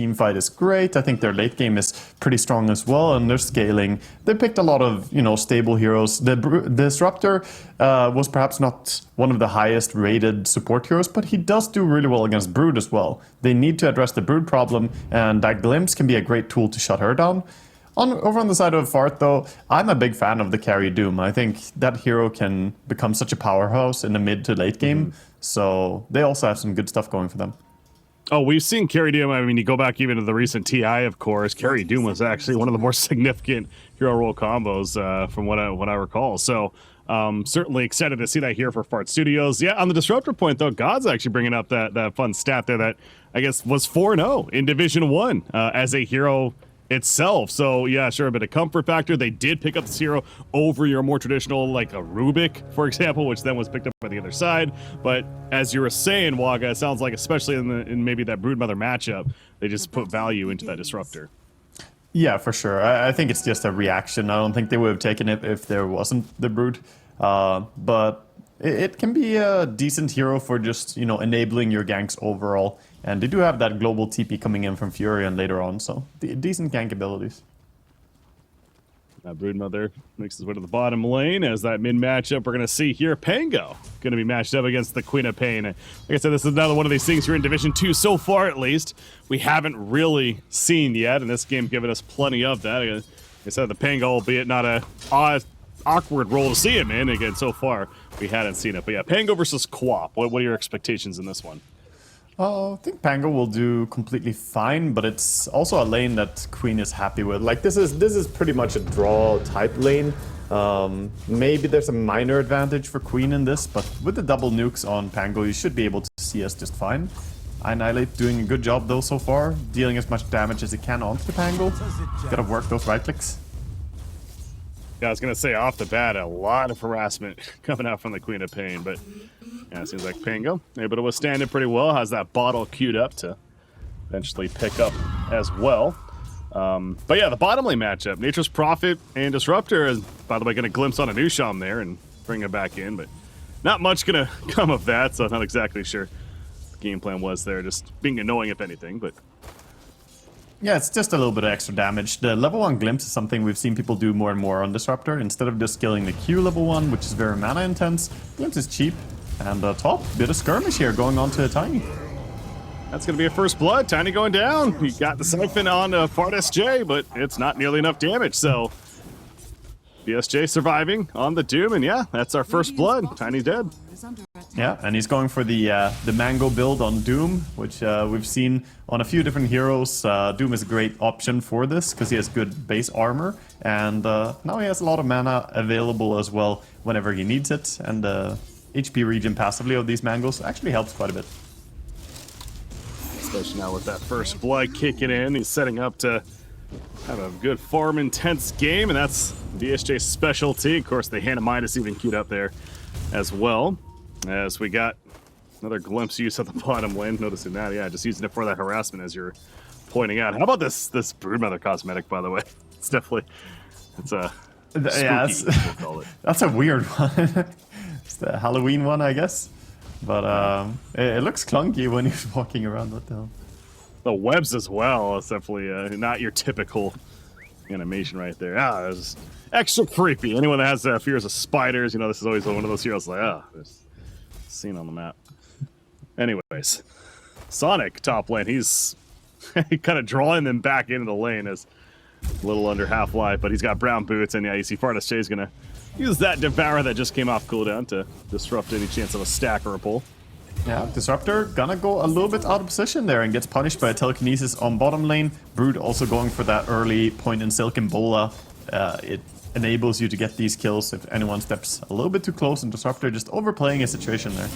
team fight is great. I think their late game is pretty strong as well, and they're scaling. They picked a lot of, stable heroes. The Disruptor was perhaps not one of the highest rated support heroes, but he does do really well against Brood as well. They need to address the Brood problem, and that Glimpse can be a great tool to shut her down. Over on the side of Fart, though, I'm a big fan of the carry Doom. I think that hero can become such a powerhouse in the mid to late game, so they also have some good stuff going for them. Oh, we've seen Carry Doom. I mean, you go back even to the recent TI, of course. Carry Doom was actually one of the more significant hero role combos from what I recall. So certainly excited to see that here for Fart Studios. Yeah, on the Disruptor point, though, God's actually bringing up that fun stat there that I guess was 4-0 in Division 1 as a hero itself. So yeah, sure, a bit of comfort factor. They did pick up the hero over your more traditional, like a Rubik, for example, which then was picked up by the other side. But as you were saying, Waga, it sounds like, especially in maybe that Broodmother matchup, they just put value into that Disruptor. Yeah, for sure. I think it's just a reaction. I don't think they would have taken it if there wasn't the Brood. But it can be a decent hero for just, enabling your ganks overall. And they do have that global TP coming in from Furion later on, so decent gank abilities. Now Broodmother makes his way to the bottom lane as that mid matchup we're going to see here. Pango going to be matched up against the Queen of Pain. Like I said, this is another one of these things here in Division 2 so far, at least. We haven't really seen yet, and this game giving us plenty of that. Like I said, the Pango, albeit not a awkward role to see him in. Again, so far, we hadn't seen it. But yeah, Pango versus Quap. What are your expectations in this one? I think Pango will do completely fine, but it's also a lane that Queen is happy with. Like, this is pretty much a draw type lane. Maybe there's a minor advantage for Queen in this, but with the double nukes on Pango, you should be able to see us just fine. Annihilate doing a good job though so far, dealing as much damage as he can onto the Pango. Gotta work those right clicks. Yeah, I was going to say, off the bat, a lot of harassment coming out from the Queen of Pain, but yeah, it seems like Pango able to withstand it pretty well. Has that bottle queued up to eventually pick up as well. But yeah, the bottom lane matchup, Nature's Prophet and Disruptor is, by the way, going to glimpse on a new Sham there and bring it back in, but not much going to come of that, so I'm not exactly sure what the game plan was there, just being annoying if anything, but... Yeah, it's just a little bit of extra damage. The level 1 Glimpse is something we've seen people do more and more on Disruptor. Instead of just killing the Q level 1, which is very mana intense, Glimpse is cheap. And top, bit of skirmish here going on to Tiny. That's going to be a first blood. Tiny going down. He got the Siphon on Fart SJ, but it's not nearly enough damage, so... BSJ surviving on the Doom, and yeah, that's our first blood. Tiny's dead. Yeah, and he's going for the Mango build on Doom, which we've seen on a few different heroes. Doom is a great option for this, because he has good base armor, and now he has a lot of mana available as well whenever he needs it, and HP regen passively of these Mangoes actually helps quite a bit. Especially now with that first blood kicking in, he's setting up to have a good farm intense game, and that's DSJ's specialty. Of course, the Hand of Midas even queued up there as well, as we got another glimpse use at the bottom lane. Noticing that, yeah, just using it for that harassment as you're pointing out. How about this Broodmother cosmetic, by the way? It's definitely, it's a spooky, yeah, we'll call it. That's a weird one. It's the Halloween one, I guess, but it looks clunky when you're walking around. What the hell? The webs as well. It's definitely not your typical animation right there. Ah, it's extra creepy. Anyone that has fears of spiders, this is always one of those heroes like, there's a scene on the map. Anyways, Sonic top lane. He's kind of drawing them back into the lane as a little under half life, but he's got brown boots, and yeah, you see Fartus Jay's gonna use that Devour that just came off cooldown to disrupt any chance of a stack or a pull. Yeah, Disruptor gonna go a little bit out of position there and gets punished by a telekinesis on bottom lane. Brood also going for that early point in Silken Bola. It enables you to get these kills if anyone steps a little bit too close, and Disruptor just overplaying a situation there.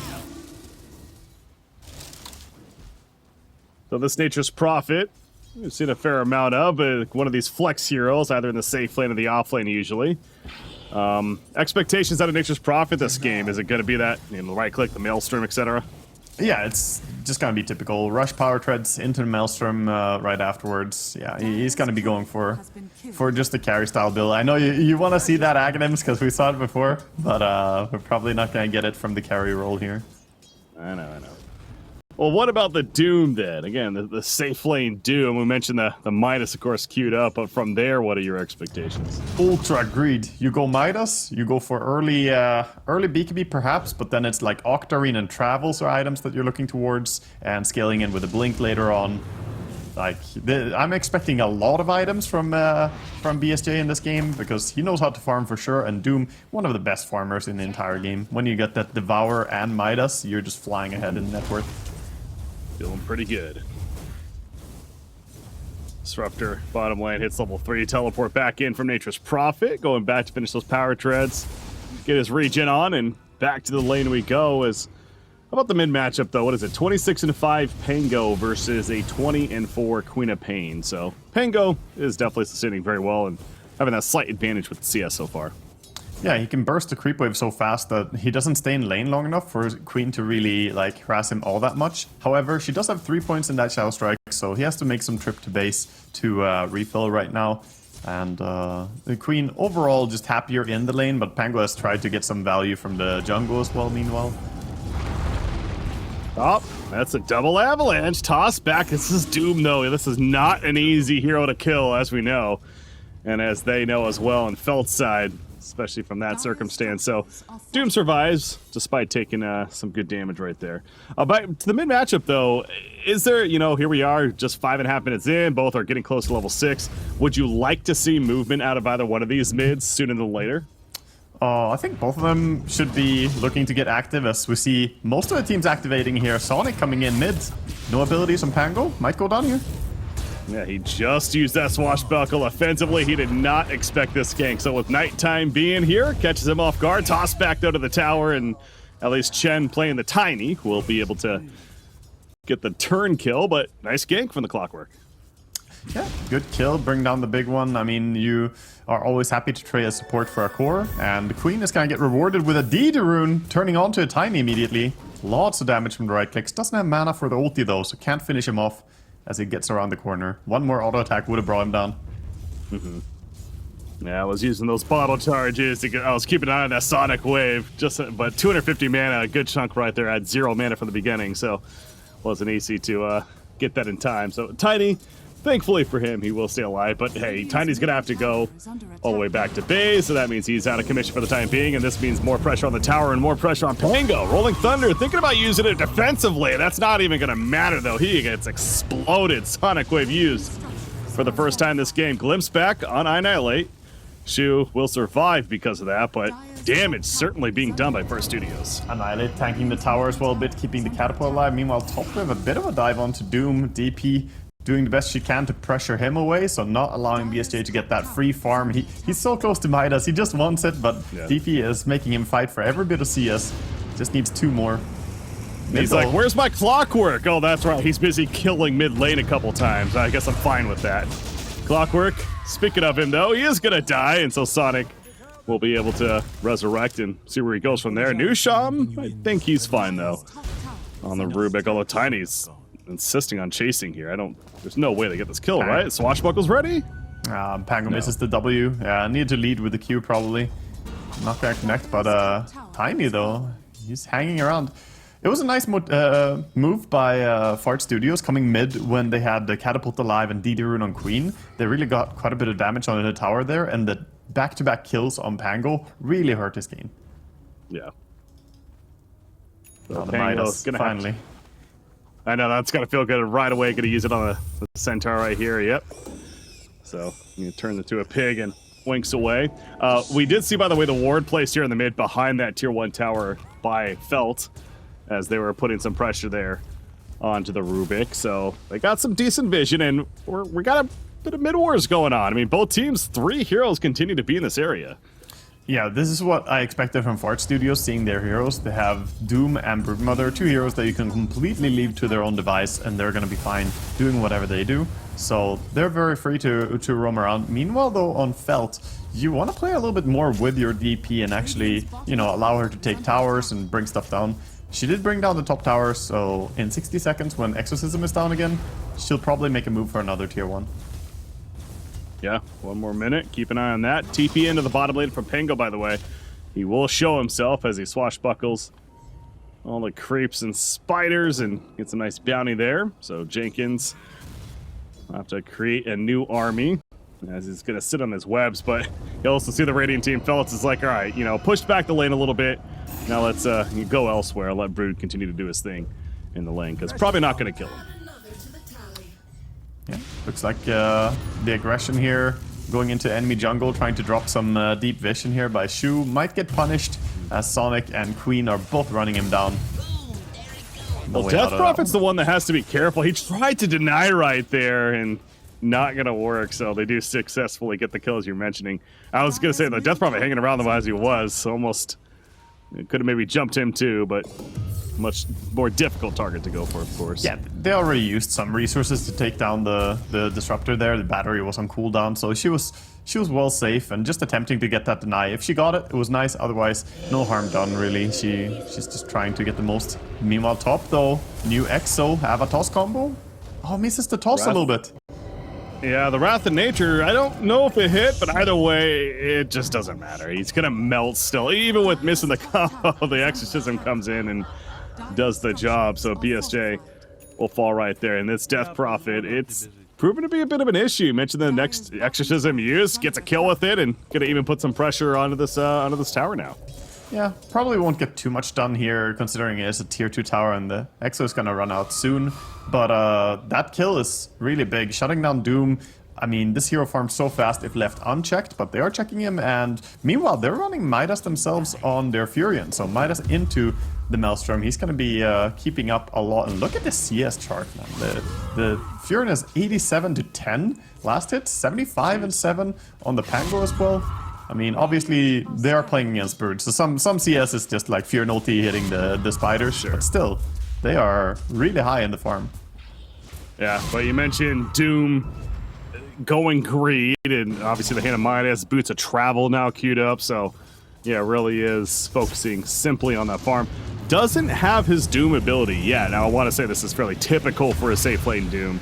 So this Nature's Prophet, we've seen a fair amount of, one of these flex heroes, either in the safe lane or the off lane usually. Expectations out of Nature's Prophet this game, is it going to be that, the right click, the Maelstrom, etc.? Yeah, it's just going to be typical. Rush power treads into the Maelstrom right afterwards. Yeah, he's going to be going for just the carry style build. I know you want to see that Aghanims because we saw it before, but we're probably not going to get it from the carry role here. I know. Well, what about the Doom then? Again, the safe lane Doom. We mentioned the Midas, of course, queued up, but from there, what are your expectations? Ultra greed. You go Midas, you go for early BKB perhaps, but then it's like Octarine and Travels are items that you're looking towards, and scaling in with a Blink later on. Like, I'm expecting a lot of items from BSJ in this game, because he knows how to farm for sure, and Doom, one of the best farmers in the entire game. When you get that Devour and Midas, you're just flying ahead in net worth. Feeling pretty good. Disruptor, bottom lane, hits level 3. Teleport back in from Nature's Prophet. Going back to finish those power treads. Get his regen on, and back to the lane we go. How about the mid matchup, though? What is it? 26-5 Pango versus a 20-4 Queen of Pain. So Pango is definitely sustaining very well and having that slight advantage with the CS so far. Yeah, he can burst the creep wave so fast that he doesn't stay in lane long enough for Queen to really like harass him all that much. However, she does have 3 points in that Shadow Strike, so he has to make some trip to base to refill right now. And the Queen overall just happier in the lane, but Pango has tried to get some value from the jungle as well meanwhile. Oh, that's a double avalanche. Toss back. This is Doom, though. This is not an easy hero to kill, as we know. And as they know as well on Felt's side, especially from that circumstance. So Doom survives despite taking some good damage right there. But to the mid matchup though, is there, here we are just 5.5 minutes in, both are getting close to level 6. Would you like to see movement out of either one of these mids sooner than later? I think both of them should be looking to get active, as we see most of the teams activating here. Sonic coming in mid. No abilities on Pango. Might go down here. Yeah, he just used that swashbuckle offensively. He did not expect this gank. So with nighttime being here, catches him off guard, toss back though to the tower, and at least Chen playing the Tiny will be able to get the turn kill, but nice gank from the Clockwork. Yeah, good kill, bring down the big one. I mean, you are always happy to trade as support for a core, and the Queen is going to get rewarded with a D rune, turning onto a Tiny immediately. Lots of damage from the right clicks. Doesn't have mana for the ulti though, so can't finish him off as he gets around the corner. One more auto attack would have brought him down. Yeah, I was using those bottle charges. I was keeping an eye on that Sonic wave, but 250 mana, a good chunk right there. I had 0 mana from the beginning, so wasn't easy to get that in time. So Tiny, thankfully for him, he will stay alive. But hey, Tiny's gonna have to go all the way back to base, so that means he's out of commission for the time being, and this means more pressure on the tower and more pressure on Pango. Rolling Thunder, thinking about using it defensively. That's not even gonna matter though. He gets exploded. Sonic Wave used for the first time this game. Glimpse back on Annihilate. Shu will survive because of that, but damage certainly being done by First Studios. Annihilate tanking the tower as well a bit, keeping the Catapult alive. Meanwhile, top we have a bit of a dive onto Doom. DP doing the best she can to pressure him away, so not allowing BSJ to get that free farm. He's so close to Midas, he just wants it, but yeah. DP is making him fight for every bit of CS. Just needs 2 more. He's like, where's my Clockwork? Oh, that's right, he's busy killing mid lane a couple times. I guess I'm fine with that. Clockwork, speaking of him though, he is gonna die, and so Sonic will be able to resurrect and see where he goes from there. Nusham, I think he's fine though on the Rubik, although Tiny's insisting on chasing here. There's no way to get this kill, right? Swashbuckle's ready? Pango misses the W. Yeah, need to lead with the Q probably. Not gonna connect, but Tiny though, he's hanging around. It was a nice move by Fart Studios coming mid when they had the Catapult alive and DD Rune on Queen. They really got quite a bit of damage on the tower there, and the back-to-back kills on Pango really hurt his game. Yeah. So the Midas, finally. I know, that's gonna feel good right away. Gonna use it on the Centaur right here, yep. So, you turn it to a pig and winks away. We did see, by the way, the ward placed here in the mid behind that tier 1 tower by Felt, as they were putting some pressure there onto the Rubik. So they got some decent vision, and we got a bit of mid wars going on. I mean, both teams, 3 heroes continue to be in this area. Yeah, this is what I expected from Fart Studios, seeing their heroes. They have Doom and Broodmother, 2 heroes that you can completely leave to their own device, and they're gonna be fine doing whatever they do. So they're very free to roam around. Meanwhile, though, on Felt, you want to play a little bit more with your DP and actually, allow her to take towers and bring stuff down. She did bring down the top tower, so in 60 seconds, when Exorcism is down again, she'll probably make a move for another tier 1. Yeah, 1 more minute. Keep an eye on that. TP into the bottom lane from Pango, by the way. He will show himself as he swashbuckles all the creeps and spiders and gets a nice bounty there. So Jenkins will have to create a new army as he's going to sit on his webs, but you'll also see the Radiant team. Felix is like, all right, pushed back the lane a little bit. Now let's go elsewhere. Let Brood continue to do his thing in the lane, because probably not going to kill him. Yeah, looks like the aggression here going into enemy jungle, trying to drop some deep vision here by Shu, might get punished as Sonic and Queen are both running him down. Well, Death Prophet's the one that has to be careful. He tried to deny right there, and not gonna work, so they do successfully get the kills you're mentioning. I was gonna say the Death Prophet hanging around them as he was, almost could have maybe jumped him too, but much more difficult target to go for, of course. Yeah, they already used some resources to take down the disruptor there. The battery was on cooldown, so she was well safe and just attempting to get that deny. If she got it, it was nice. Otherwise, no harm done really. She's just trying to get the most. Meanwhile, top though, new Exo have a toss combo. Oh, misses the toss a little bit. Yeah, the Wrath of Nature, I don't know if it hit, but either way, it just doesn't matter. He's gonna melt still. Even with missing the combo, the Exorcism comes in and does the job, so BSJ will fall right there. And this Death Prophet, it's proven to be a bit of an issue. You mentioned the next Exorcism use, gets a kill with it, and gonna even put some pressure onto this tower now. Yeah, probably won't get too much done here, considering it is a tier 2 tower and the Exo is gonna run out soon. But that kill is really big. Shutting down Doom, I mean, this hero farms so fast if left unchecked, but they are checking him, and meanwhile, they're running Midas themselves on their Furion. So Midas into the Maelstrom. He's gonna be keeping up a lot. And look at the CS chart, man. The Furion is 87 to 10 last hit, 75 and 7 on the Pango as well. I mean, obviously, they are playing against Brood, so some CS is just like Fear Nulti hitting the spiders, sure. But still, they are really high in the farm. Yeah, but you mentioned Doom going greed, and obviously the Hand of Midas, Boots of Travel now queued up, so yeah, really is focusing simply on that farm. Doesn't have his Doom ability yet. Now, I want to say this is fairly typical for a safe lane Doom,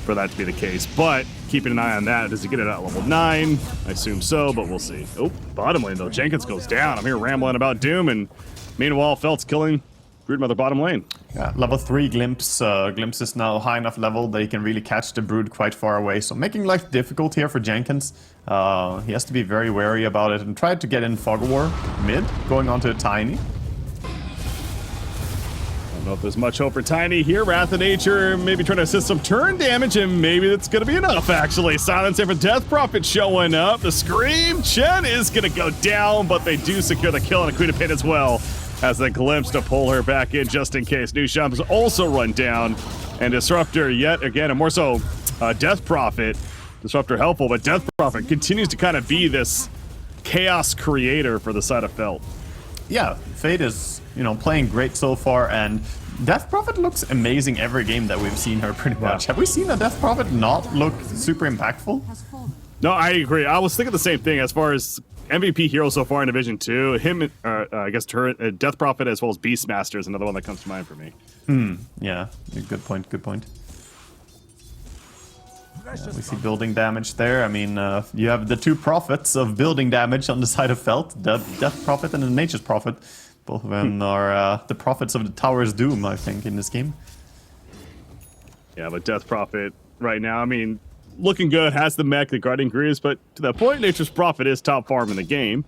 for that to be the case, but keeping an eye on that. Does he get it at level 9? I assume so, but we'll see. Oh, bottom lane though. Jenkins goes down. I'm here rambling about Doom, and meanwhile, Felt's killing Broodmother bottom lane. Yeah, level 3 Glimpse. Glimpse is now high enough level that he can really catch the Brood quite far away, so making life difficult here for Jenkins. He has to be very wary about it and try to get in Fog War mid, going on to Tiny. I don't know if there's much hope for Tiny here. Wrath of Nature maybe trying to assist some turn damage, and maybe that's going to be enough, actually. Silence here for Death Prophet showing up. The Scream Chen is going to go down, but they do secure the kill on a Queen of Pain as well, as the Glimpse to pull her back in just in case. New Shams also run down, and Disruptor yet again, and more so Death Prophet. Disruptor helpful, but Death Prophet continues to kind of be this chaos creator for the side of Felt. Yeah, Fate is, playing great so far, and Death Prophet looks amazing every game that we've seen her, pretty much. Have we seen a Death Prophet not look super impactful? No, I agree. I was thinking the same thing as far as MVP hero so far in Division 2. Him, I guess, Turret, Death Prophet, as well as Beastmaster is another one that comes to mind for me. Yeah, good point, good point. We see building damage there. I mean, you have the two prophets of building damage on the side of Felt, the Death Prophet and the Nature's Prophet. Both of them are the prophets of the Tower's Doom, I think, in this game. Yeah, but Death Prophet right now, I mean, looking good, has the mech, the Guardian Greaves, but to that point, Nature's Prophet is top farm in the game.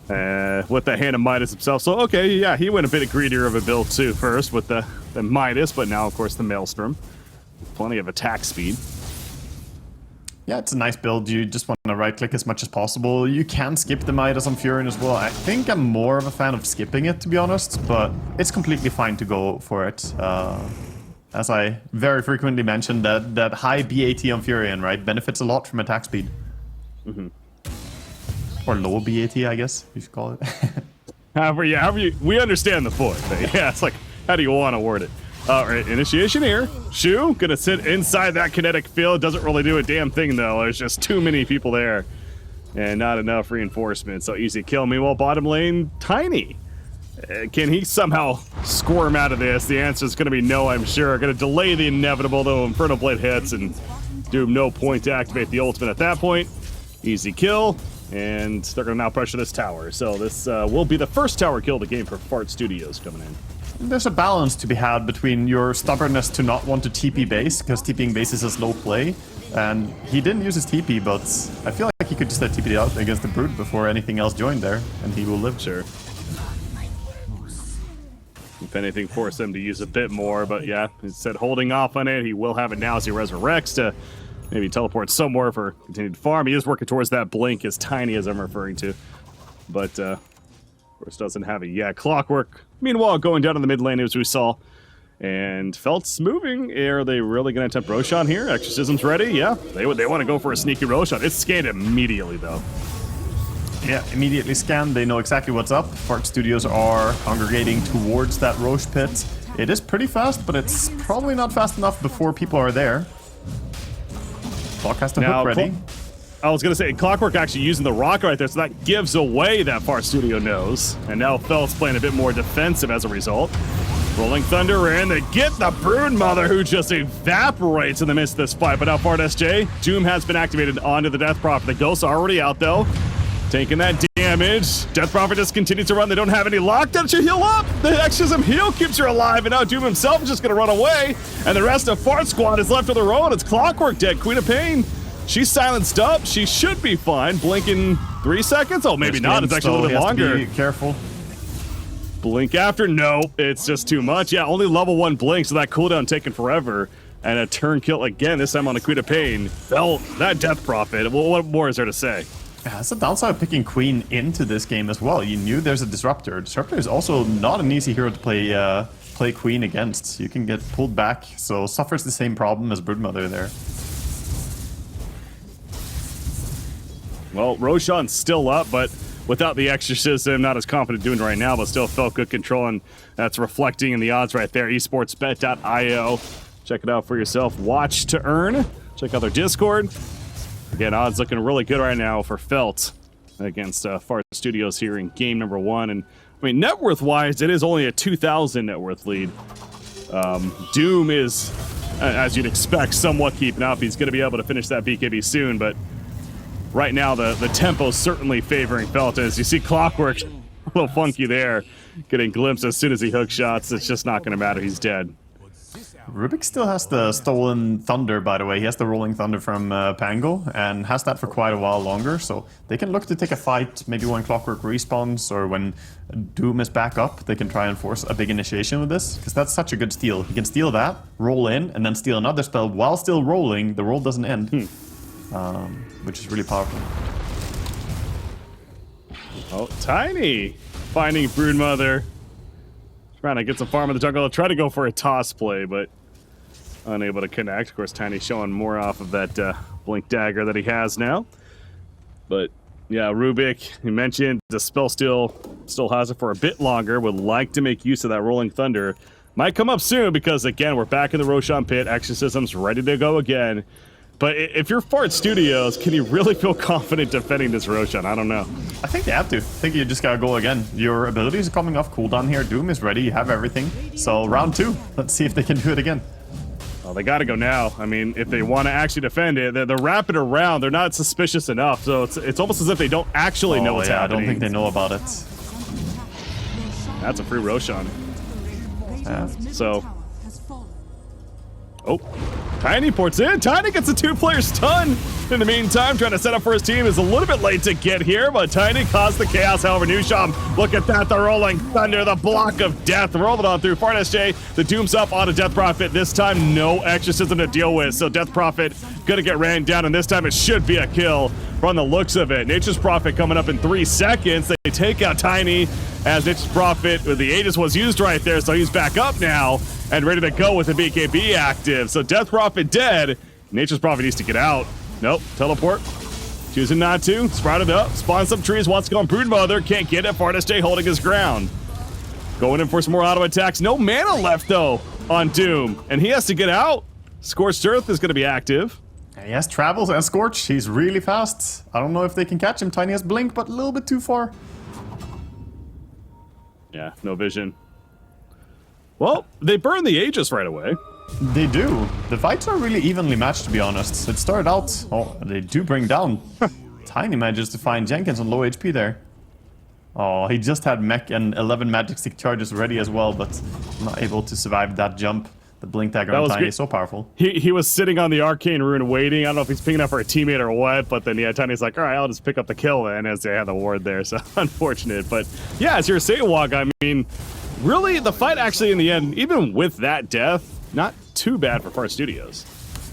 With the Hand of Midas himself. So, okay, yeah, he went a bit greedier of a build too first with the Midas, but now, of course, the Maelstrom. Plenty of attack speed. Yeah, it's a nice build. You just want to right-click as much as possible. You can skip the Midas on Furion as well. I think I'm more of a fan of skipping it, to be honest, but it's completely fine to go for it. As I very frequently mention, that high BAT on Furion, right, benefits a lot from attack speed. Or low BAT, I guess you should call it. however, we understand the point. Yeah, it's like, how do you want to word it? All right, initiation here. Shu gonna sit inside that kinetic field. Doesn't really do a damn thing though. There's just too many people there, and not enough reinforcement. So easy kill. Meanwhile, bottom lane, Tiny. Can he somehow squirm out of this? The answer is gonna be no, I'm sure. Gonna delay the inevitable though. Inferno Blade hits and Doom no point to activate the ultimate at that point. Easy kill, and they're gonna now pressure this tower. So this will be the first tower kill of the game for Fart Studios coming in. there's a balance to be had between your stubbornness to not want to TP base, because TPing base is a slow play. And he didn't use his TP, but I feel like he could just have TP'd out against the Brood before anything else joined there, and he will live. Sure. If anything, force him to use a bit more, but yeah, instead holding off on it, he will have it now as he resurrects to maybe teleport somewhere for continued farm. He is working towards that blink, as Tiny as I'm referring to, but of course doesn't have it yet. Clockwork, meanwhile, going down in the mid lane as we saw. And Felt's moving. Are they really going to attempt Roshan here? Exorcism's ready. Yeah, they want to go for a sneaky Roshan. It's scanned immediately, though. Yeah, immediately scanned. They know exactly what's up. Fart Studios are congregating towards that Roche pit. It is pretty fast, but it's probably not fast enough before people are there. Clock has to hook ready. I was going to say, Clockwork actually using the rocket right there, so that gives away that Fart Studio knows. And now Felt's playing a bit more defensive as a result. Rolling Thunder in, they get the Brood Mother, who just evaporates in the midst of this fight. But now Fart SJ, Doom has been activated onto the Death Prophet. The Ghost's already out, though. Taking that damage. Death Prophet just continues to run. They don't have any lockdown to heal up. The Exorcism heal keeps her alive, and now Doom himself is just going to run away. And the rest of Fart Squad is left on their own. It's Clockwork dead. Queen of Pain, she's silenced up. She should be fine. Blinking 3 seconds? Oh, maybe not. It's actually a little bit longer. Be careful. Blink after? No, it's just too much. Yeah, only level 1 blink, so that cooldown taking forever. And a turn kill again, this time on the Queen of Pain. Felt that Death Prophet. Well, what more is there to say? Yeah, that's the downside of picking Queen into this game as well. You knew there's a Disruptor. Disruptor is also not an easy hero to play Queen against. You can get pulled back, so suffers the same problem as Broodmother there. Well, Roshan's still up, but without the Exorcism, not as confident doing right now, but still felt good control, and that's reflecting in the odds right there. esportsbet.io. Check it out for yourself. Watch to earn. Check out their Discord. Again, odds looking really good right now for Felt against Fart Studios here in game number 1. And I mean, net worth wise, it is only a 2,000 net worth lead. Doom is, as you'd expect, somewhat keeping up. He's going to be able to finish that BKB soon, but right now, the tempo's certainly favoring Felt. As you see Clockwork, a little funky there, getting glimpsed as soon as he hooks shots. It's just not going to matter. He's dead. Rubik still has the stolen Thunder, by the way. He has the Rolling Thunder from Pango, and has that for quite a while longer. So they can look to take a fight, maybe when Clockwork respawns, or when Doom is back up. They can try and force a big initiation with this, because that's such a good steal. He can steal that, roll in, and then steal another spell while still rolling. The roll doesn't end. Which is really powerful. Oh, Tiny finding Broodmother. Trying to get some farm in the jungle. I'll try to go for a toss play, but unable to connect. Of course, Tiny showing more off of that blink dagger that he has now. But yeah, Rubik, you mentioned the spell still has it for a bit longer. Would like to make use of that Rolling Thunder. Might come up soon because, again, we're back in the Roshan pit. Exorcism's ready to go again. But if you're Fart Studios, can you really feel confident defending this Roshan? I don't know. I think they have to. I think you just gotta go again. Your abilities are coming off cooldown here. Doom is ready. You have everything. So round 2. Let's see if they can do it again. Well, they gotta go now. I mean, if they want to actually defend it, they're wrapping around. They're not suspicious enough. So it's almost as if they don't actually know what's happening. I don't think they know about it. That's a free Roshan. Yeah. So... Oh, Tiny ports in. Tiny gets a 2-player stun. In the meantime, trying to set up for his team is a little bit late to get here, but Tiny caused the chaos. However, Newsham, look at that. The Rolling Thunder, the block of death. Rolling on through. Fart SJ, the Doom's up on a Death Prophet. This time, no Exorcism to deal with. So Death Prophet gonna get ran down, and this time it should be a kill from the looks of it. Nature's Prophet coming up in 3 seconds. They take out Tiny as Nature's Prophet, the Aegis was used right there, so he's back up now and ready to go with the BKB active. So Death Prophet dead. Nature's Prophet needs to get out. Nope, teleport. Choosing not to. Sprouted up, spawn some trees, wants to go on Broodmother, can't get it. Fart SJ holding his ground. Going in for some more auto attacks. No mana left though on Doom, and he has to get out. Scorched Earth is going to be active. He has Travels and Scorch. He's really fast. I don't know if they can catch him. Tiny has Blink, but a little bit too far. Yeah, no vision. Well, they burn the Aegis right away. They do. The fights are really evenly matched, to be honest. It started out... Oh, they do bring down. Tiny manages to find Jenkins on low HP there. Oh, he just had mech and 11 magic stick charges ready as well, but not able to survive that jump. The blink dagger on Tiny is so powerful. He was sitting on the arcane rune waiting. I don't know if he's picking up for a teammate or what, but then yeah, Tiny's like, all right, I'll just pick up the kill then, as they had the ward there. So unfortunate, but yeah, as you're saying, Wog, I mean, really the fight actually in the end, even with that death, not too bad for Far Studios.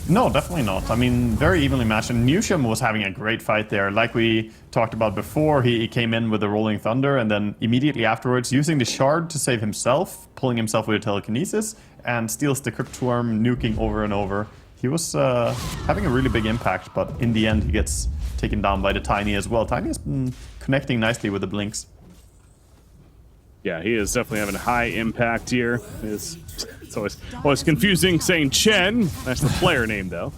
No, definitely not. I mean, very evenly matched. And Newsham was having a great fight there. Like we talked about before, he came in with the Rolling Thunder, and then immediately afterwards, using the shard to save himself, pulling himself with a telekinesis, and steals the Crypt Worm, nuking over and over. He was having a really big impact, but in the end, he gets taken down by the Tiny as well. Tiny has been connecting nicely with the blinks. Yeah, he is definitely having a high impact here. It's always confusing saying Chen. That's the player name, though.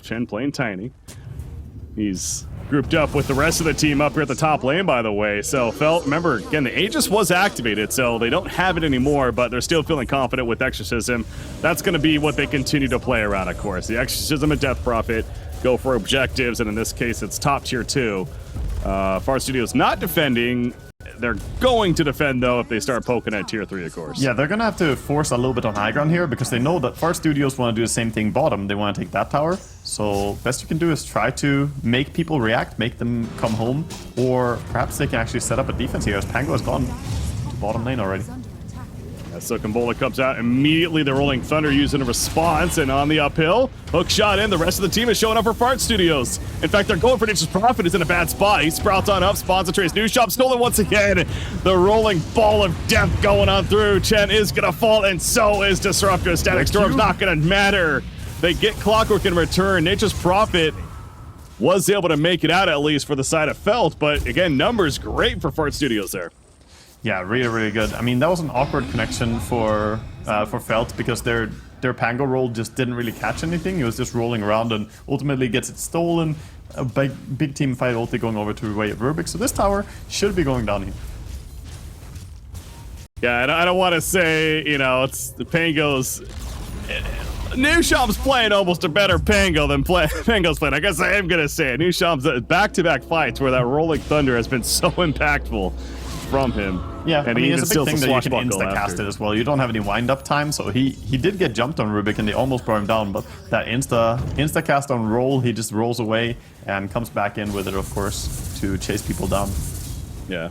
Chen playing Tiny. He's grouped up with the rest of the team up here at the top lane, by the way. So, Felt, remember, again, the Aegis was activated, so they don't have it anymore, but they're still feeling confident with Exorcism. That's going to be what they continue to play around, of course. The Exorcism and Death Prophet go for objectives, and in this case, it's top tier 2. Far Studios not defending. They're going to defend, though, if they start poking at tier 3, of course. Yeah, they're going to have to force a little bit on high ground here, because they know that Far Studios want to do the same thing bottom. They want to take that tower. So best you can do is try to make people react, make them come home, or perhaps they can actually set up a defense here, as Pango has gone to bottom lane already. So Kambola comes out immediately. The Rolling Thunder using a response, and on the uphill, hook shot in. The rest of the team is showing up for Fart Studios. In fact, they're going for Nature's Prophet. Is in a bad spot. He sprouts on up, spawns a Trace New Shop, stolen once again. The rolling ball of death going on through. Chen is gonna fall, and so is Disruptor. Static Storm's not gonna matter. They get Clockwork in return. Nature's Prophet was able to make it out at least for the side of Felt, but again, numbers great for Fart Studios there. Yeah, really, really good. I mean, that was an awkward connection for Felt, because their Pango roll just didn't really catch anything. It was just rolling around and ultimately gets it stolen. A big team fight ulti going over to the way of Rubik. So this tower should be going down here. Yeah, I don't want to say, you know, it's the Pangos. New Shop's playing almost a better Pango than Pango's playing. I guess I am going to say it. New Shop's back-to-back fights where that Rolling Thunder has been so impactful from him. Yeah, and I mean, he it's a big thing that you can insta-cast it as well. You don't have any wind-up time, so he did get jumped on Rubik and they almost brought him down, but that insta-cast on roll, he just rolls away and comes back in with it, of course, to chase people down. Yeah.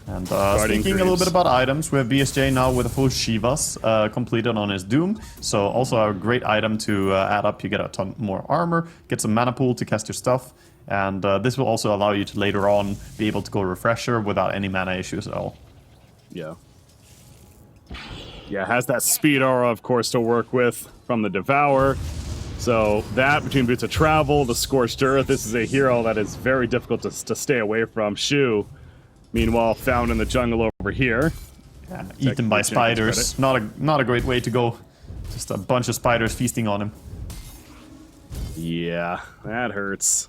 And speaking a little bit about items, we have BSJ now with a full Shivas completed on his Doom. So also a great item to add up. You get a ton more armor, get some mana pool to cast your stuff. And this will also allow you to later on be able to go Refresher without any mana issues at all. Yeah. Yeah, has that speed aura, of course, to work with from the Devour. So that, between Boots of Travel, the Scorched Earth, this is a hero that is very difficult to stay away from. Shu, meanwhile, found in the jungle over here. Yeah, eaten by spiders. Not a great way to go. Just a bunch of spiders feasting on him. Yeah, that hurts.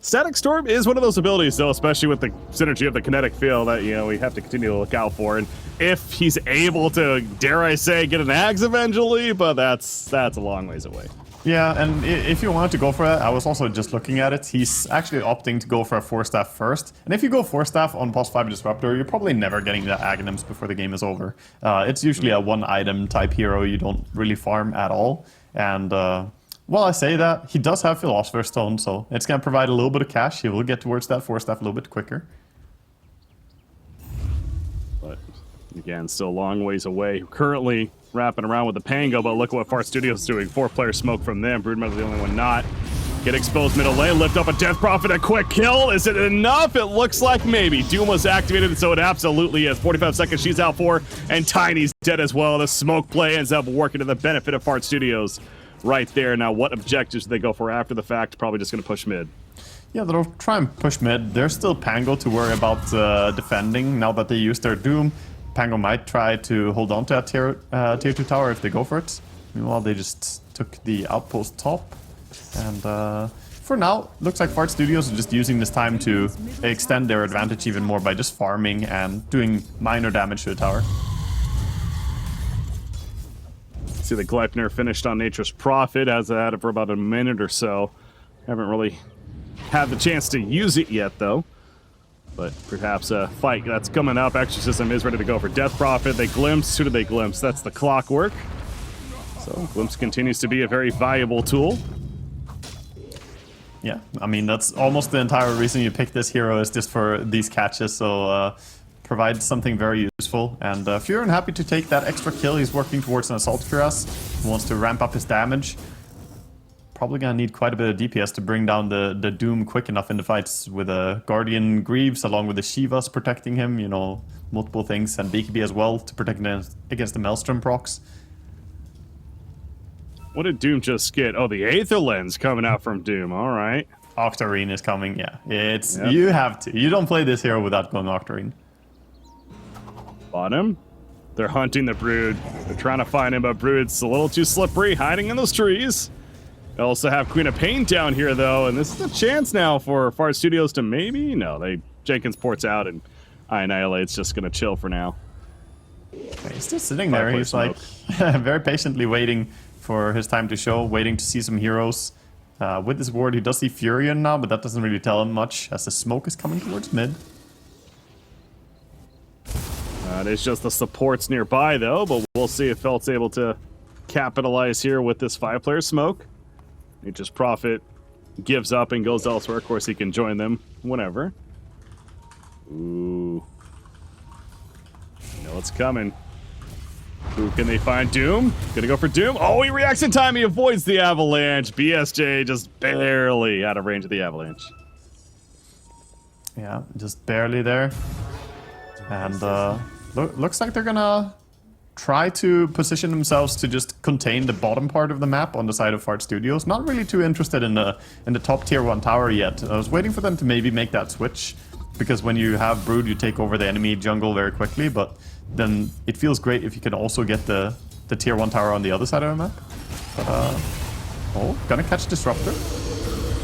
Static Storm is one of those abilities, though, especially with the synergy of the kinetic field that, you know, we have to continue to look out for. And if he's able to, dare I say, get an Axe eventually, but that's a long ways away. Yeah, and if you wanted to go for that, I was also just looking at it. He's actually opting to go for a 4-staff first. And if you go 4-staff on boss 5 Disruptor, you're probably never getting the Aghanims before the game is over. It's usually a one-item type hero you don't really farm at all. And while I say that, he does have Philosopher's Stone, so it's going to provide a little bit of cash. He will get towards that 4-staff a little bit quicker. But again, still a long ways away. Currently wrapping around with the Pango, but look at what Far Studios is doing. 4-player smoke from them. Broodmother the only one not. Get exposed middle lane, lift up a Death Prophet, a quick kill. Is it enough? It looks like maybe. Doom was activated, so it absolutely is. 45 seconds she's out for, and Tiny's dead as well. The smoke play ends up working to the benefit of Fart Studios right there. Now, what objectives do they go for after the fact? Probably just going to push mid. Yeah, they'll try and push mid. There's still Pango to worry about defending now that they used their Doom. Pango might try to hold on to that tier 2 tower if they go for it. Meanwhile, they just took the outpost top. And for now, looks like Fart Studios are just using this time to extend their advantage even more by just farming and doing minor damage to the tower. See the Gleipnir finished on Nature's Prophet, has had it for about a minute or so. Haven't really had the chance to use it yet, though. But perhaps a fight that's coming up. Exorcism is ready to go for Death Prophet. They glimpse. Who do they glimpse? That's the Clockwork. So glimpse continues to be a very valuable tool. Yeah, I mean, that's almost the entire reason you pick this hero is just for these catches, so provides something very useful. And Furin happy to take that extra kill. He's working towards an Assault Cuirass. He wants to ramp up his damage. Probably gonna need quite a bit of DPS to bring down the Doom quick enough in the fights with a Guardian Greaves along with the Shivas protecting him, you know, multiple things, and BKB as well to protect him against the Maelstrom procs. What did Doom just get? Oh, the Aether Lens coming out from Doom. All right. Octarine is coming, yeah. It's Yep. You have to. You don't play this hero without going Octarine. Bottom. They're hunting the Brood. They're trying to find him, but Brood's a little too slippery, hiding in those trees. They also have Queen of Pain down here, though, and this is a chance now for Fart Studios to maybe... No, Jenkins ports out, and Annihilate's just going to chill for now. He's just sitting there. He's like very patiently waiting for his time to show, waiting to see some heroes. With this ward, he does see Furion now, but that doesn't really tell him much, as the smoke is coming towards mid. There's just the supports nearby, though, but we'll see if Felt's able to capitalize here with this 5-player smoke. Nature's Prophet gives up and goes elsewhere. Of course, he can join them whenever. Ooh. You know what's coming. Who can they find? Doom? Gonna go for Doom. Oh, he reacts in time. He avoids the avalanche. BSJ just barely out of range of the avalanche. Yeah, just barely there. And looks like they're gonna try to position themselves to just contain the bottom part of the map on the side of Fart Studios. Not really too interested in the top tier 1 tower yet. I was waiting for them to maybe make that switch, because when you have Brood, you take over the enemy jungle very quickly, but then it feels great if you can also get the tier 1 tower on the other side of the map. But, oh, gonna catch Disruptor.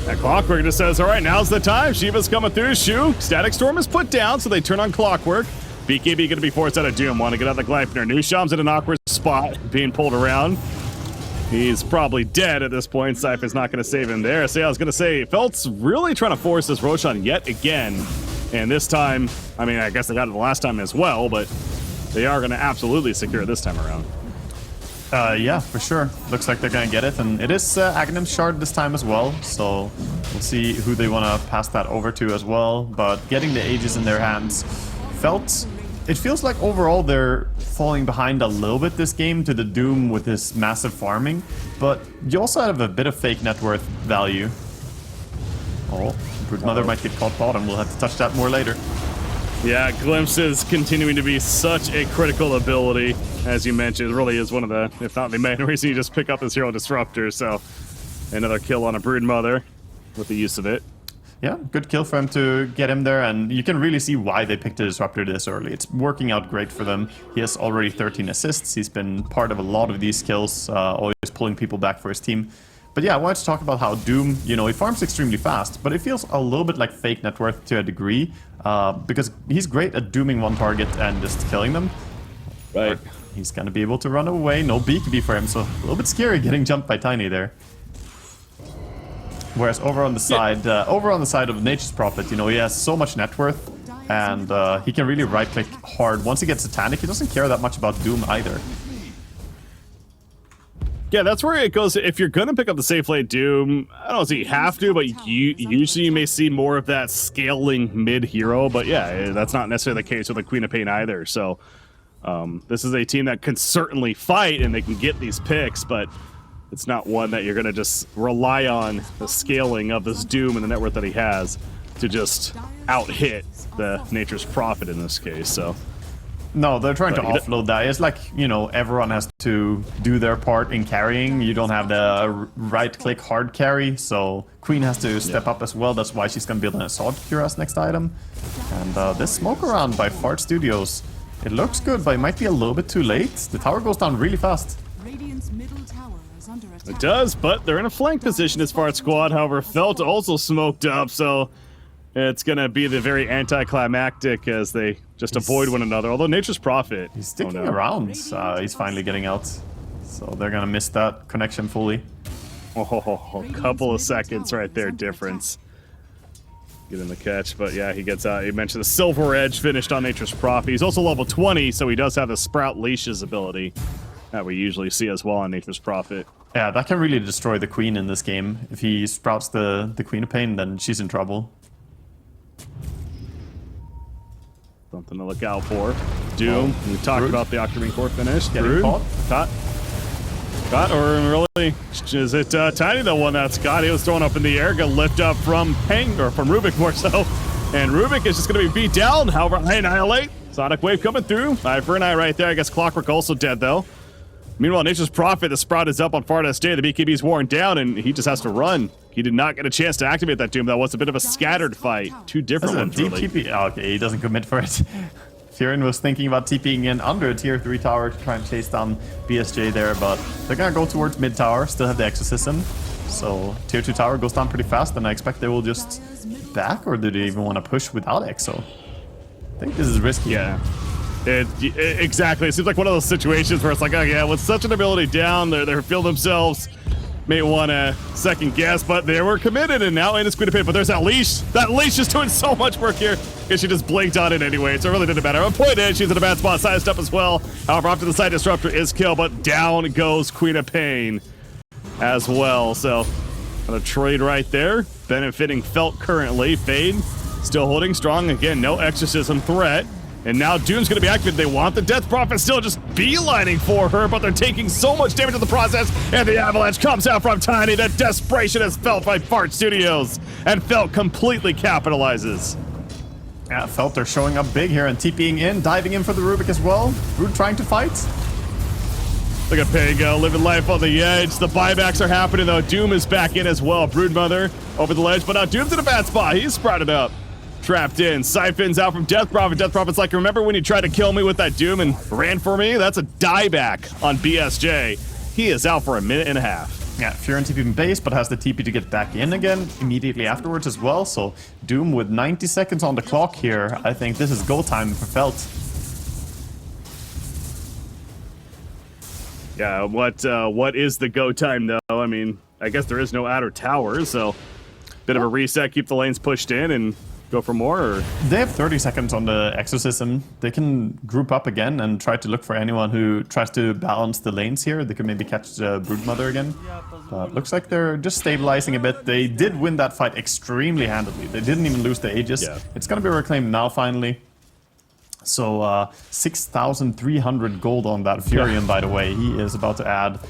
That Clockwork just says, all right, now's the time. Shiva's coming through. Shoo. Static Storm is put down, so they turn on Clockwork. BKB going to be forced out of Doom. Want to get out of the Gleipnir. Nusham's in an awkward spot, being pulled around. He's probably dead at this point. Cypher's not going to save him there. So yeah, I was going to say, Felt's really trying to force this Roshan yet again. And this time, I mean, I guess they got it the last time as well, but they are going to absolutely secure it this time around. Yeah, for sure. Looks like they're gonna get it, and it is Aghanim's Shard this time as well, so we'll see who they want to pass that over to as well. But getting the Aegis in their hands, it feels like overall they're falling behind a little bit this game to the Doom with his massive farming, but you also have a bit of fake net worth value. Oh, Broodmother might get caught bottom. We'll have to touch that more later. Yeah, Glimpse is continuing to be such a critical ability. As you mentioned, it really is one of the, if not the main reason you just pick up this hero Disruptor. So another kill on a Broodmother with the use of it. Yeah, good kill for him to get him there, and you can really see why they picked the Disruptor this early. It's working out great for them. He has already 13 assists. He's been part of a lot of these kills, always pulling people back for his team. But yeah, I wanted to talk about how Doom, you know, he farms extremely fast, but it feels a little bit like fake net worth to a degree, because he's great at dooming one target and just killing them. Right. But he's gonna be able to run away, no BKB for him, so a little bit scary getting jumped by Tiny there. Whereas over on the side, of Nature's Prophet, you know, he has so much net worth, and he can really right-click hard. Once he gets Satanic, he doesn't care that much about Doom either. Yeah, that's where it goes. If you're going to pick up the safe lane Doom, I don't say you have to, but usually you may see more of that scaling mid-hero. But yeah, that's not necessarily the case with the Queen of Pain either. So this is a team that can certainly fight and they can get these picks, but it's not one that you're going to just rely on the scaling of this Doom and the net worth that he has to just out-hit the Nature's Prophet in this case. So. No, they're trying to offload that. It's like, you know, everyone has to do their part in carrying. You don't have the right-click hard carry, so Queen has to step up as well. That's why she's going to build an Assault Cuirass next item. And this smoke around by Fart Studios, it looks good, but it might be a little bit too late. The tower goes down really fast. It does, but they're in a flank position as Fart Squad. However, Felt also smoked up, so it's going to be the very anticlimactic as they just avoid one another. Although Nature's Prophet... He's sticking around. He's finally getting out. So they're going to miss that connection fully. Oh, a couple of seconds right there difference. get in the catch, but yeah, he gets out. He mentioned the Silver Edge finished on Nature's Prophet. He's also level 20, so he does have the Sprout Leashes ability that we usually see as well on Nature's Prophet. Yeah, that can really destroy the queen in this game. If he sprouts the Queen of Pain, then she's in trouble. Something to look out for. Doom, we talked Brood. about the Octarine Core finish. Getting Brood, caught. Caught, or really, is it Tiny the one that's got? He was thrown up in the air, gonna lift up from Pang, or from Rubik more so. And Rubik is just gonna be beat down. However, I annihilate. Sonic Wave coming through. Eye for an eye right there. I guess Clockwork also dead though. Meanwhile, Nature's Prophet, the Sprout is up on Farda's Day. The BKB's worn down, and he just has to run. He did not get a chance to activate that Doom. That was a bit of a scattered fight. Two different ones, deep really. TP. Oh, okay, he doesn't commit for it. Furin was thinking about TPing in under a tier 3 tower to try and chase down BSJ there, but they're gonna go towards mid tower, still have the Exorcism. So tier 2 tower goes down pretty fast, and I expect they will just back, or do they even want to push without Exo? I think this is risky. Yeah. Exactly. It seems like one of those situations where it's like, oh yeah, with such an ability down, they feel themselves may want to second guess, but they were committed, and now in the Queen of Pain. But there's that leash. That leash is doing so much work here, because she just blinked on it anyway, so it really didn't matter. But point is, she's in a bad spot, sized up as well. However, after the side disruptor is killed, but down goes Queen of Pain as well. So, a trade right there, benefiting Felt currently. Fade still holding strong. Again, no exorcism threat. And now Doom's going to be activated. They want the Death Prophet still just beelining for her, but they're taking so much damage in the process, and the avalanche comes out from Tiny. The desperation is felt by Fart Studios, and Felt completely capitalizes. Yeah, Felt are showing up big here and TPing in, diving in for the Rubik as well. Brood trying to fight. Look at Pango living life on the edge. The buybacks are happening though. Doom is back in as well. Broodmother over the ledge, but now Doom's in a bad spot. He's sprouted up. Trapped in. Siphons out from Death Prophet. Death Prophet's like, remember when you tried to kill me with that Doom and ran for me? That's a dieback on BSJ. He is out for a minute and a half. Yeah, Furin TP in base, but has the TP to get back in again immediately afterwards as well. So Doom with 90 seconds on the clock here. I think this is go time for Felt. Yeah, what is the go time though? I mean, I guess there is no outer tower, so bit of a reset, keep the lanes pushed in and go for more, or? They have 30 seconds on the Exorcism. They can group up again and try to look for anyone who tries to balance the lanes here. They could maybe catch the Broodmother again. But looks like they're just stabilizing a bit. They did win that fight extremely handily. They didn't even lose the Aegis. Yeah. It's gonna be reclaimed now finally. So 6,300 gold on that Furion, by the way. He is about to add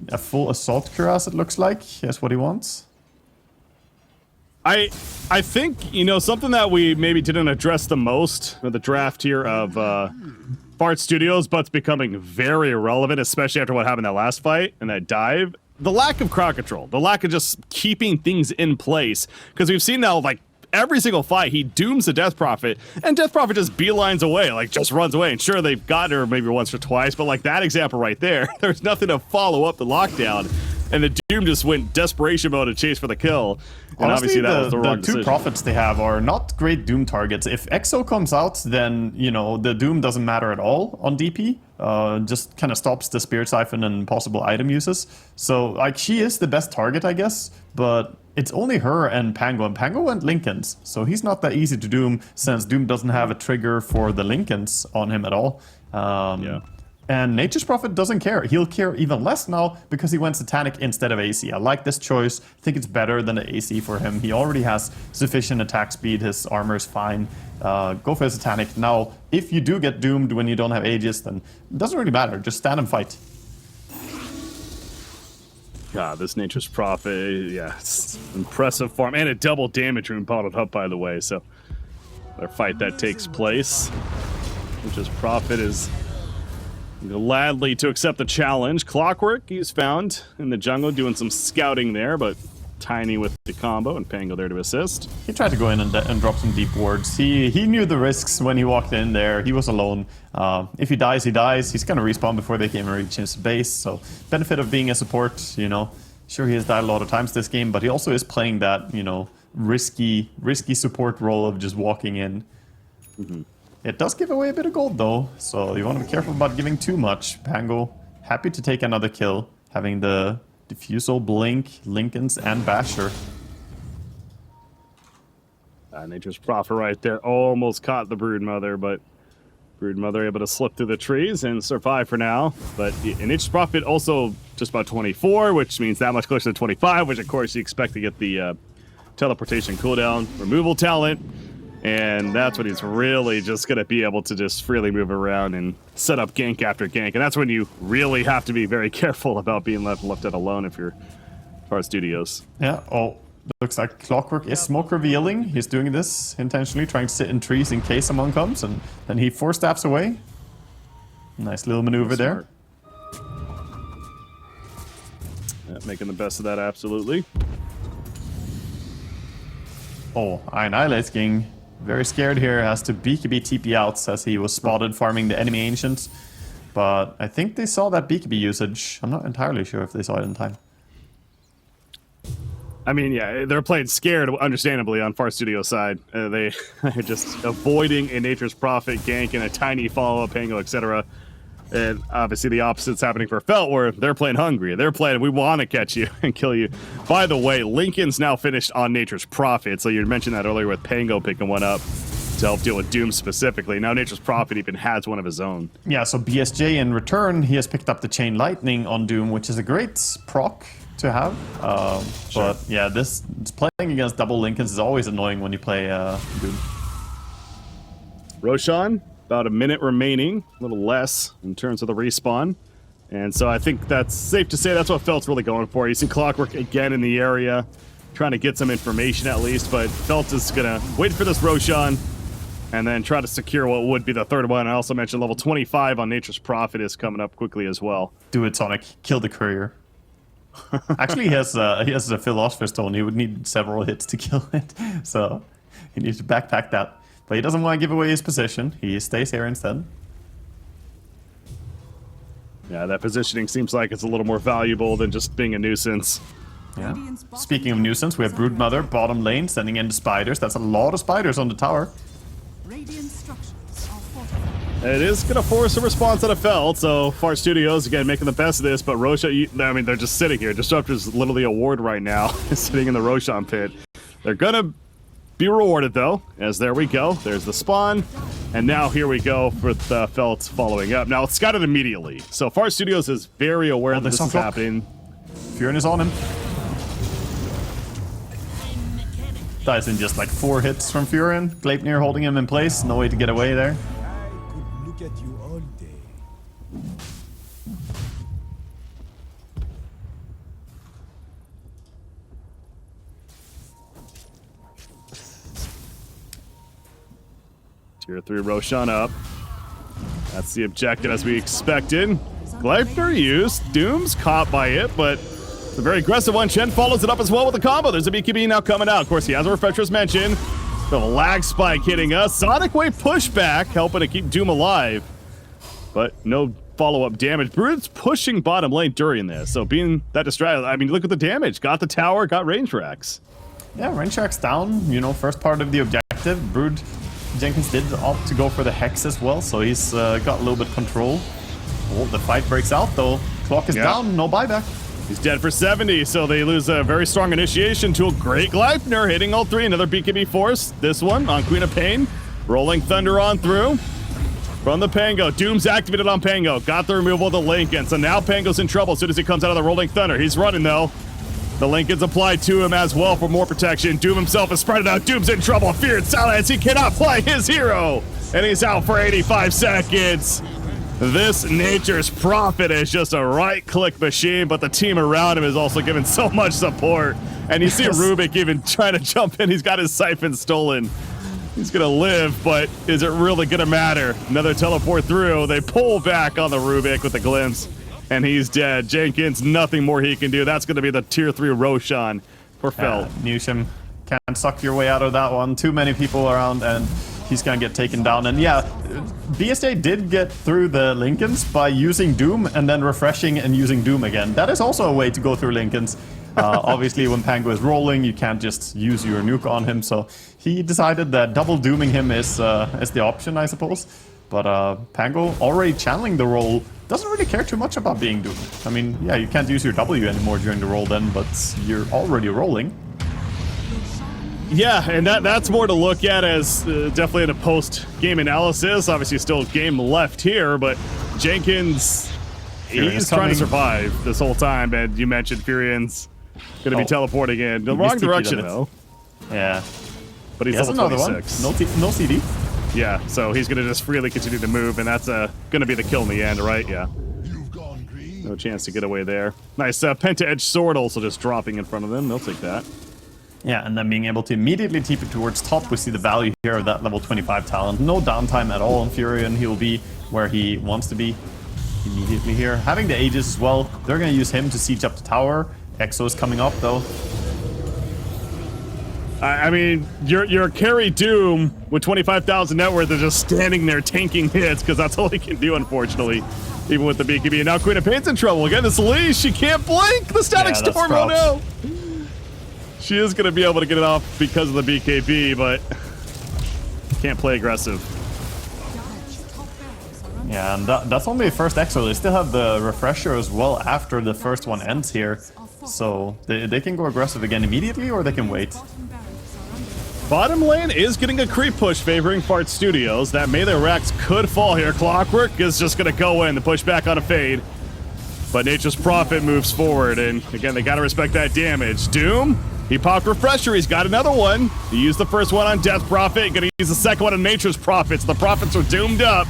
a full Assault Cuirass, it looks like. That's what he wants. I think, you know, something that we maybe didn't address the most with the draft here of Fart Studios, but it's becoming very relevant, especially after what happened in that last fight and that dive. The lack of crowd control, the lack of just keeping things in place. Because we've seen now, like, every single fight, he dooms the Death Prophet, and Death Prophet just beelines away, like, just runs away. And sure, they've gotten her maybe once or twice, but like that example right there, there's nothing to follow up the lockdown. And the Doom just went desperation mode to chase for the kill. And honestly, obviously that was the wrong two decision. prophets they have are not great Doom targets. If Exo comes out, then, you know, the Doom doesn't matter at all on DP. Just kind of stops the Spirit Siphon and possible item uses. So, like, she is the best target, I guess, but it's only her and Pango. And Pango went Lincolns, so he's not that easy to Doom, since Doom doesn't have a trigger for the Lincolns on him at all. Yeah. And Nature's Prophet doesn't care. He'll care even less now because he went Satanic instead of AC. I like this choice. I think it's better than the AC for him. He already has sufficient attack speed. His armor is fine. Go for the Satanic. Now, if you do get doomed when you don't have Aegis, then it doesn't really matter. Just stand and fight. God, this Nature's Prophet, yeah, it's impressive farm. And a double damage room bottled up, by the way. So, their fight that takes place. Nature's Prophet is gladly to accept the challenge. Clockwork, he's found in the jungle doing some scouting there, but Tiny with the combo and Pango there to assist. He tried to go in and drop some deep wards. He knew the risks when he walked in there. He was alone. If he dies, he dies. He's gonna respawn before they can reach his base. So benefit of being a support, you know. Sure, he has died a lot of times this game, but he also is playing that, you know, risky support role of just walking in. Mm-hmm. It does give away a bit of gold though, so you want to be careful about giving too much. Pango, happy to take another kill, having the Diffusal, Blink, Lincolns, and Basher. Nature's Prophet right there. Almost caught the Broodmother, but Broodmother able to slip through the trees and survive for now. But Nature's Prophet also just about 24, which means that much closer to 25, which of course you expect to get the teleportation cooldown, removal talent, and that's when he's really just going to be able to just freely move around and set up gank after gank. And that's when you really have to be very careful about being left out alone if you're Far Studios. Yeah, oh, looks like Clockwork is smoke revealing. He's doing this intentionally, trying to sit in trees in case someone comes, and then he 4-steps away. Nice little maneuver there. Yeah, making the best of that, absolutely. Oh, Iron getting very scared here, has to BKB TP out as he was spotted farming the enemy ancients. But I think they saw that BKB usage. I'm not entirely sure if they saw it in time. I mean, yeah, they're playing scared, understandably, on Far Studio side. They're just avoiding a Nature's Prophet gank and a tiny follow-up Pango, etc. And obviously the opposite's happening for Felt, where they're playing hungry. They're playing, we want to catch you and kill you. By the way, Lincoln's now finished on Nature's Prophet, so you mentioned that earlier with Pango picking one up to help deal with Doom specifically. Now Nature's Prophet even has one of his own. Yeah, so BSJ in return, he has picked up the Chain Lightning on Doom, which is a great proc to have. Sure. But yeah, this playing against double Lincolns is always annoying when you play Doom. Roshan, about a minute remaining, a little less in terms of the respawn. And so I think that's safe to say that's what Felt's really going for. You see Clockwork again in the area, trying to get some information at least, but Felt is gonna wait for this Roshan and then try to secure what would be the third one. I also mentioned level 25 on Nature's Prophet is coming up quickly as well. Do it, Sonic. Kill the courier. Actually, he has a Philosopher's Stone. He would need several hits to kill it, so he needs to backpack that. But he doesn't want to give away his position. He stays here instead. Yeah, that positioning seems like it's a little more valuable than just being a nuisance. Yeah. Speaking of nuisance, we have Broodmother, bottom lane, sending in the spiders. That's a lot of spiders on the tower. It is going to force a response out of Felt, so Far Studios, again, making the best of this, but Roshan, I mean, they're just sitting here. Disruptor's literally a ward right now, sitting in the Roshan pit. They're going to be rewarded, though, as there we go. There's the spawn, and now here we go with Felt following up. Now, it's got it immediately, so Far Studios is very aware that this is happening. Furin is on him. Dies in just like 4 hits from Furin. Gleipnir holding him in place, no way to get away there. At you all day. Tier 3 Roshan up. That's the objective as we expected. Gleipnir used. Doom's caught by it, but it's a very aggressive one. Chen follows it up as well with a combo. There's a BKB now coming out. Of course, he has a refresher as mentioned. The lag spike hitting us. Sonic Wave pushback, helping to keep Doom alive. But no follow-up damage. Brood's pushing bottom lane during this. So being that distracted, I mean, look at the damage. Got the tower, got range racks. Yeah, range racks down. You know, first part of the objective. Brood Jenkins did opt to go for the Hex as well, so he's got a little bit control. Oh, the fight breaks out though. Clock is down, no buyback. He's dead for 70, so they lose a very strong initiation to a great Gleipnir, hitting all 3. Another BKB force. This one on Queen of Pain. Rolling Thunder on through. From the Pango. Doom's activated on Pango. Got the removal of the Lincoln. So now Pango's in trouble as soon as he comes out of the Rolling Thunder. He's running though. The Lincoln's applied to him as well for more protection. Doom himself is spread out. Doom's in trouble. Feared silence. He cannot play his hero. And he's out for 85 seconds. This Nature's Prophet is just a right-click machine, but the team around him is also giving so much support. And you see Rubik even trying to jump in. He's got his siphon stolen. He's going to live, but is it really going to matter? Another teleport through. They pull back on the Rubik with a glimpse, and he's dead. Jenkins, nothing more he can do. That's going to be the tier 3 Roshan for Felt. Newsham can't suck your way out of that one. Too many people around, and he's going to get taken down. And yeah, BSJ did get through the Lincolns by using Doom and then refreshing and using Doom again. That is also a way to go through Lincolns. Obviously, when Pango is rolling, you can't just use your nuke on him, so he decided that double dooming him is the option, I suppose. But Pango, already channeling the roll, doesn't really care too much about being doomed. I mean, yeah, you can't use your W anymore during the roll then, but you're already rolling. Yeah, and that's more to look at as definitely in a post-game analysis. Obviously, still game left here, but Jenkins, he's trying to survive this whole time. And you mentioned Furion's going to be teleporting in the wrong direction, though. Yeah. But he's level 26. No CD. Yeah, so he's going to just freely continue to move, and that's going to be the kill in the end, right? Yeah. No chance to get away there. Nice Penta Edge Sword also just dropping in front of them. They'll take that. Yeah, and then being able to immediately TP it towards top, we see the value here of that level 25 talent. No downtime at all on Furion. He'll be where he wants to be immediately here. Having the Aegis as well, they're going to use him to siege up the tower. Exo is coming up, though. I mean, your carry Doom with 25,000 net worth is just standing there tanking hits, because that's all he can do, unfortunately, even with the BKB. And now Queen of Pain's in trouble. Again, this leash, she can't blink! The Static Storm, oh no! She is going to be able to get it off because of the BKB, but can't play aggressive. Yeah, and that's only the first Exo. They still have the refresher as well after the first one ends here. So they can go aggressive again immediately, or they can wait. Bottom lane is getting a creep push favoring Fart Studios. That Melee Rex could fall here. Clockwork is just going to go in. The push back on a fade. But Nature's Prophet moves forward, and again, they got to respect that damage. Doom, he popped Refresher. He's got another one. He used the first one on Death Prophet. Going to use the second one on Nature's Prophets. The Prophets are doomed up.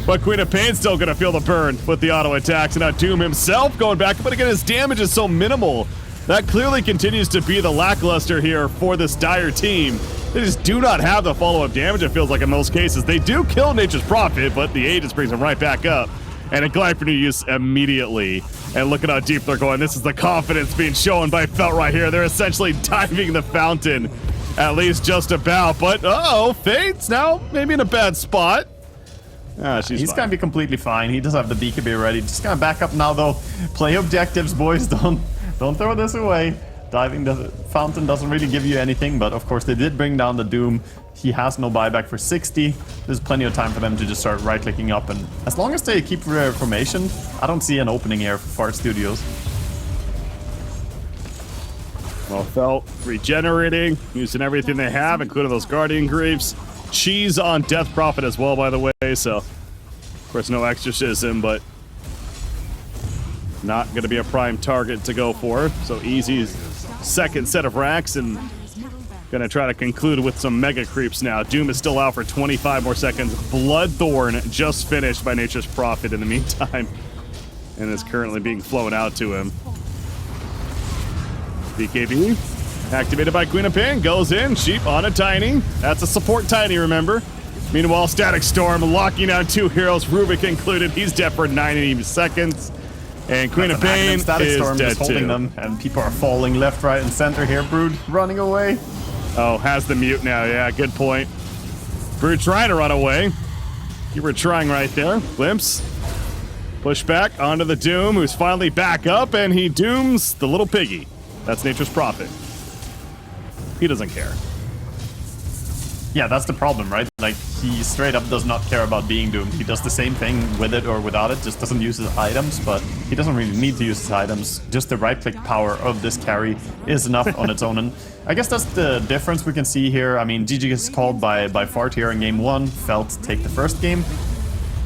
But Queen of Pain's still going to feel the burn with the auto attacks. And now Doom himself going back. But again, his damage is so minimal. That clearly continues to be the lackluster here for this Dire team. They just do not have the follow-up damage, it feels like, in most cases. They do kill Nature's Prophet, but the Aegis brings him right back up. And a Glyphony use immediately. And look at how deep they're going. This is the confidence being shown by Felt right here. They're essentially diving the fountain, at least just about. But, uh-oh, Fate's now maybe in a bad spot. He's gonna be completely fine. He does have the BKB ready. Just gonna back up now, though. Play objectives, boys. Don't throw this away. Diving the fountain doesn't really give you anything, but of course they did bring down the Doom. He has no buyback for 60. There's plenty of time for them to just start right-clicking up, and as long as they keep their formation, I don't see an opening here for Fart Studios. Well, Felt regenerating, using everything they have, including those Guardian Greaves. Cheese on Death Prophet as well, by the way, so of course no exorcism, but not going to be a prime target to go for. So easy second set of racks, and going to try to conclude with some mega creeps now. Doom is still out for 25 more seconds. Bloodthorn just finished by Nature's Prophet in the meantime, and is currently being flown out to him. BKB activated by Queen of Pain, goes in, Sheep on a Tiny. That's a support Tiny, remember. Meanwhile, Static Storm locking down two heroes, Rubik included. He's dead for 90 seconds. And Queen of Pain Static is Storm dead just holding too. them, and people are falling left, right, and center here. Brood running away. Oh, has the mute now. Yeah, good point. Brood trying to run away. You were trying right there. Glimpse. Push back onto the Doom, who's finally back up, and he dooms the little piggy. That's Nature's Prophet. He doesn't care. Yeah, that's the problem, right? Like, he straight up does not care about being doomed. He does the same thing with it or without it, just doesn't use his items, but he doesn't really need to use his items. Just the right-click power of this carry is enough on its own, and I guess that's the difference we can see here. I mean, GG is called by Fart here in game 1, Felt take the first game.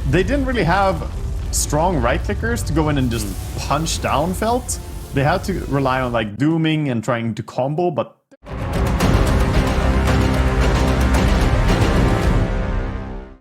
They didn't really have strong right-clickers to go in and just punch down Felt. They had to rely on, like, dooming and trying to combo, but